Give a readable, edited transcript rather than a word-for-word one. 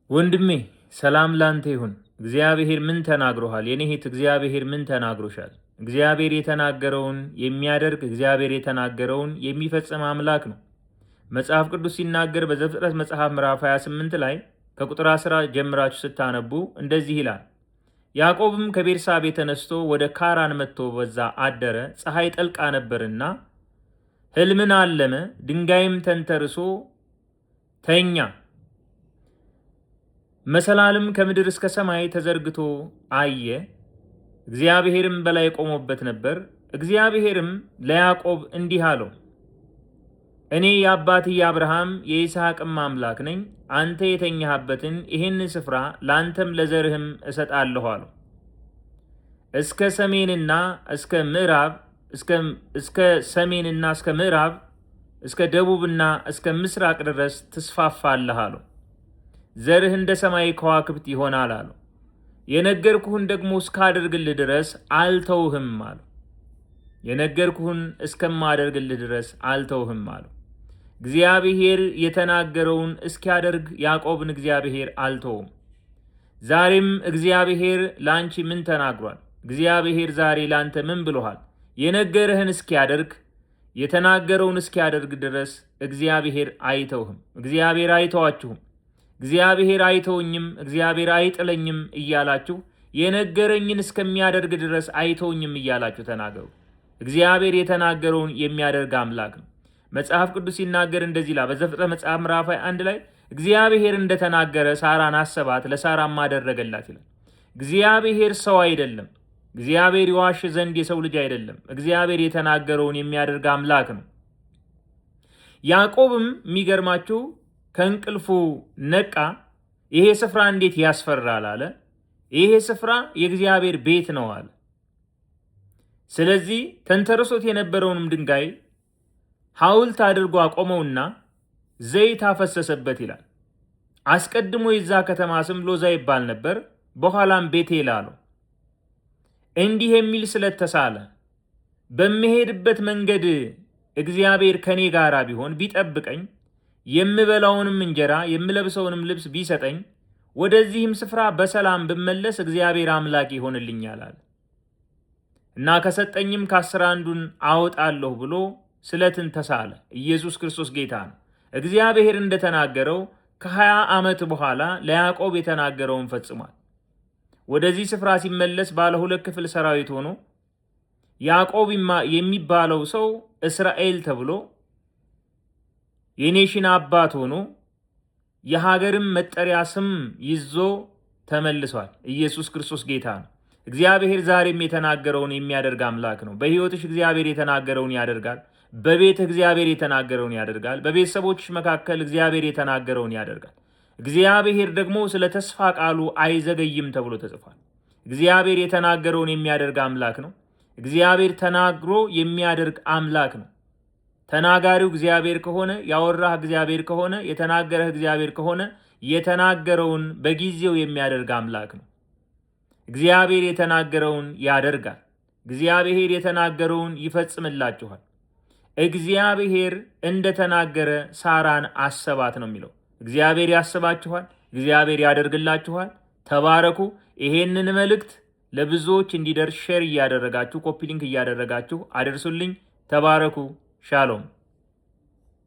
ወንድሜ ሰላም ላንተ ይሁን። እግዚአብሔር ምን ተናግሮሃል? የኔ እህት እግዚአብሔር ምን ተናግሮሻል? እግዚአብሔር የተናገረውን የሚያደርግ እግዚአብሔር የተናገረውን የሚፈጽም አምላክ ነው። መጽሐፍ ቅዱስ ሲናገር በዘፍጥረት መጽሐፍ ምዕራፍ 28 ላይ ከቁጥር 10 ጀምራችሁ ስታነቡ እንደዚህ ይላል። ያዕቆብም ከቤርሳቤ ተነስቶ ወደ ካራን መጥቶ በዛ አደረ። ፀሐይ ጠልቃ ነበርና ሕልምን አለመ። ድንጋይም ተንተርሶ ተኛ። መሰላልም ከምድር እስከ ሰማይ ተዘርግቶ አየ። እግዚአብሔርም በላይ ቆሞበት ነበር። እግዚአብሔርም ለያዕቆብ እንዲህ አለው፣ እኔ የአባትህ የአብርሃም የይስሐቅም አምላክ ነኝ። አንተ የተኛህበትን ይህን ስፍራ ለአንተም ለዘርህም እሰጣለሁ አለው። እስከ ሰሜንና እስከ ምዕራብ እስከ ሰሜንና እስከ ምዕራብ እስከ ደቡብና እስከ ምስራቅ ድረስ ትስፋፋለህ አለው። ዘርህ እንደ ሰማይ ከዋክብት ይሆናል አለው። የነገርኩህን ደግሞ እስካደርግልህ ድረስ አልተውህም አለው። የነገርኩህን እስከማደርግልህ ድረስ አልተውህም አለው። እግዚአብሔር የተናገረውን እስኪያደርግ ያዕቆብን እግዚአብሔር አልተውም። ዛሬም እግዚአብሔር ለአንቺ ምን ተናግሯል? እግዚአብሔር ዛሬ ላንተ ምን ብሎሃል? የነገረህን እስኪያደርግ የተናገረውን እስኪያደርግ ድረስ እግዚአብሔር አይተውህም። እግዚአብሔር አይተዋችሁም። እግዚአብሔር አይተውኝም፣ እግዚአብሔር አይጥለኝም እያላችሁ የነገረኝን እስከሚያደርግ ድረስ አይተውኝም እያላችሁ ተናገሩ። እግዚአብሔር የተናገረውን የሚያደርግ አምላክ ነው። መጽሐፍ ቅዱስ ሲናገር እንደዚህ ይላል። በዘፍጥረት መጽሐፍ ምዕራፍ 1 ላይ እግዚአብሔር እንደተናገረ ሳራን አሰባት፣ ለሳራም አደረገላት ይላል። እግዚአብሔር ሰው አይደለም። እግዚአብሔር ይዋሽ ዘንድ የሰው ልጅ አይደለም። እግዚአብሔር የተናገረውን የሚያደርግ አምላክ ነው። ያዕቆብም የሚገርማችሁ ከእንቅልፉ ነቃ። ይሄ ስፍራ እንዴት ያስፈራል አለ። ይሄ ስፍራ የእግዚአብሔር ቤት ነው አለ። ስለዚህ ተንተርሶት የነበረውንም ድንጋይ ሐውልት አድርጎ አቆመውና ዘይት አፈሰሰበት ይላል። አስቀድሞ የዛ ከተማ ስም ሎዛ ይባል ነበር፣ በኋላም ቤቴል አለው። እንዲህ የሚል ስለት ተሳለ፣ በምሄድበት መንገድ እግዚአብሔር ከኔ ጋር ቢሆን ቢጠብቀኝ፣ የምበላውንም እንጀራ የምለብሰውንም ልብስ ቢሰጠኝ፣ ወደዚህም ስፍራ በሰላም ብመለስ እግዚአብሔር አምላክ ይሆንልኛል አለ እና ከሰጠኝም ከ10 አንዱን አወጣለሁ ብሎ ስለትን ተሳለ። ኢየሱስ ክርስቶስ ጌታ ነው። እግዚአብሔር እንደተናገረው ከ20 ዓመት በኋላ ለያዕቆብ የተናገረውን ፈጽሟል። ወደዚህ ስፍራ ሲመለስ ባለ 2 ክፍል ሰራዊት ሆኖ ያዕቆብ የሚባለው ሰው እስራኤል ተብሎ የኔሽን አባት ሆኖ የሀገርም መጠሪያ ስም ይዞ ተመልሷል። ኢየሱስ ክርስቶስ ጌታ ነው። እግዚአብሔር ዛሬም የተናገረውን የሚያደርግ አምላክ ነው። በሕይወትሽ እግዚአብሔር የተናገረውን ያደርጋል። በቤት እግዚአብሔር የተናገረውን ያደርጋል። በቤተሰቦችሽ መካከል እግዚአብሔር የተናገረውን ያደርጋል። እግዚአብሔር ደግሞ ስለ ተስፋ ቃሉ አይዘገይም ተብሎ ተጽፏል። እግዚአብሔር የተናገረውን የሚያደርግ አምላክ ነው። እግዚአብሔር ተናግሮ የሚያደርግ አምላክ ነው። ተናጋሪው እግዚአብሔር ከሆነ፣ ያወራህ እግዚአብሔር ከሆነ፣ የተናገረህ እግዚአብሔር ከሆነ የተናገረውን በጊዜው የሚያደርግ አምላክ ነው። እግዚአብሔር የተናገረውን ያደርጋል። እግዚአብሔር የተናገረውን ይፈጽምላችኋል። እግዚአብሔር እንደተናገረ ሳራን አሰባት ነው የሚለው። እግዚአብሔር ያስባችኋል። እግዚአብሔር ያደርግላችኋል። ተባረኩ። ይሄንን መልእክት ለብዙዎች እንዲደርስ ሼር እያደረጋችሁ ኮፒ ሊንክ እያደረጋችሁ አደርሱልኝ። ተባረኩ። ሻሎም